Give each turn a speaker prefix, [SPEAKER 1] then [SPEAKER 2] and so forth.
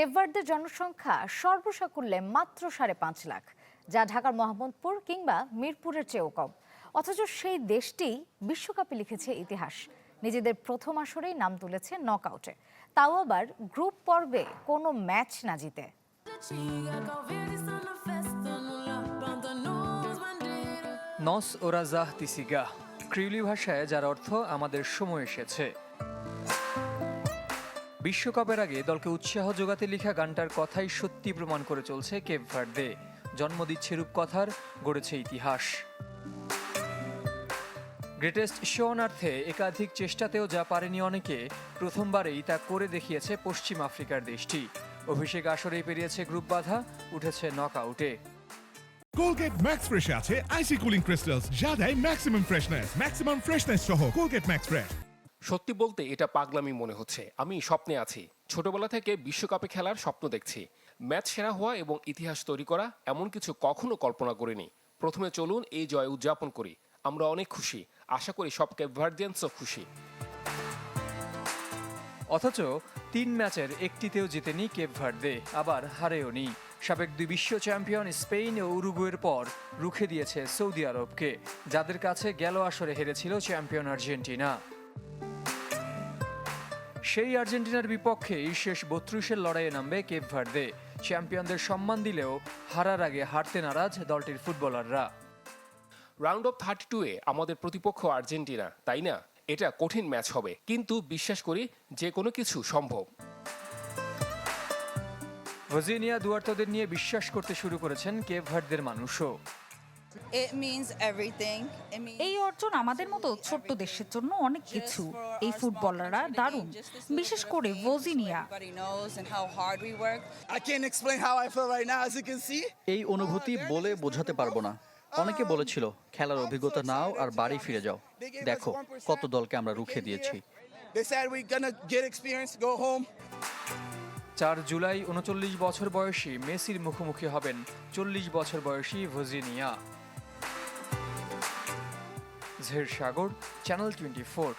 [SPEAKER 1] Cape ভার্দের জনসংখ্যা সর্বসাকুল্যে মাত্র ৫.৫ লাখ, যা ঢাকার মোহাম্মদপুর কিংবা মিরপুরের চেয়েও কম। অথচ সেই দেশটি বিশ্বকাপে লিখেছে ইতিহাস, নিজেদের প্রথম আসরেই নাম তুলেছে নকআউটে, তাও আবার গ্রুপ পর্বে কোনো ম্যাচ না জিতে।
[SPEAKER 2] নস ওরাজাহ তিসিগা, ক্রিউলি ভাষায় যার অর্থ আমাদের সময় এসেছে। বিশ্বকাপের আগে দলকে উৎসাহ যোগাতে লেখা গানটার কথাই সত্যি প্রমাণ করে চলছে কেপ ভার্দে। জন্ম দিচ্ছে রূপকথার, গড়েছে ইতিহাস। গ্রেটেস্ট শোনার্থে একাধিক চেষ্টাতেও যা পারেনি অনেকে, প্রথমবারেই তা করে দেখিয়েছে পশ্চিম আফ্রিকার দেশটি। অভিষেক আসরেই পেরিয়েছে গ্রুপ বাধা, উঠেছে নকআউটে।
[SPEAKER 3] কোলগেট ম্যাক্স ফ্রেশে আছে আইসি কুলিং ক্রিস্টালস, যা দেয় ম্যাক্সিমাম ফ্রেশনেস সহ কোলগেট ম্যাক্স ফ্রেশ।
[SPEAKER 4] সত্যি বলতে এটা পাগলামি মনে হচ্ছে। আমি স্বপ্নে আছি, ছোটবেলা থেকে বিশ্বকাপে খেলার স্বপ্ন দেখছি। ম্যাচ সেরা হওয়া এবং ইতিহাস তৈরি করা এমন কিছু কখনো কল্পনা করিনি। প্রথমে চলুন এই জয় উদযাপন করি। আমরা অনেক খুশি, আশা করি সব কেপ ভার্দিয়ানসও খুশি।
[SPEAKER 2] অথচ ৩ ম্যাচের একটিতেও জিতেনি কেপ ভার্দে, আবার হারেও নি। সাবেক ২ বিশ্ব চ্যাম্পিয়ন স্পেন ও উরুগুয়ের পর রুখে দিয়েছে সৌদি আরবকে, যাদের কাছে গেল আসরে হেরেছিল চ্যাম্পিয়ন আর্জেন্টিনা। সেই আর্জেন্টিনার বিপক্ষেই শেষ ৩২-এর লড়াইয়ে নামবে কেপ ভার্দে। চ্যাম্পিয়নদের সম্মান দিলেও হারার আগে হারতে নারাজ দলটির ফুটবলাররা।
[SPEAKER 4] রাউন্ড অফ 32-এ আমাদের প্রতিপক্ষ আর্জেন্টিনা, তাই না? এটা কঠিন ম্যাচ হবে, কিন্তু বিশ্বাস করি যে কোনো কিছু সম্ভব।
[SPEAKER 2] ভজিনিয়া দুয়ার্তোদের নিয়ে বিশ্বাস করতে শুরু করেছেন কেপ ভার্দের মানুষও।
[SPEAKER 5] এই অর্জন আমাদের মতো ছোট্ট দেশের জন্য অনেক কিছু। এই ফুটবলাররা দারুণ, বিশেষ করে ভজিনিয়া।
[SPEAKER 6] এই অনুভূতি বলে বোঝাতে পারবো না। অনেকে বলেছিল খেলার অভিজ্ঞতা নাও আর বাড়ি ফিরে যাও। দেখো কত দলকে আমরা রুখে দিয়েছি।
[SPEAKER 2] ৪ জুলাই ৩৯ বছর বয়সী মেসির মুখোমুখি হবেন ৪০ বছর বয়সী ভজিনিয়া। জের সাগর, চ্যানেল 24।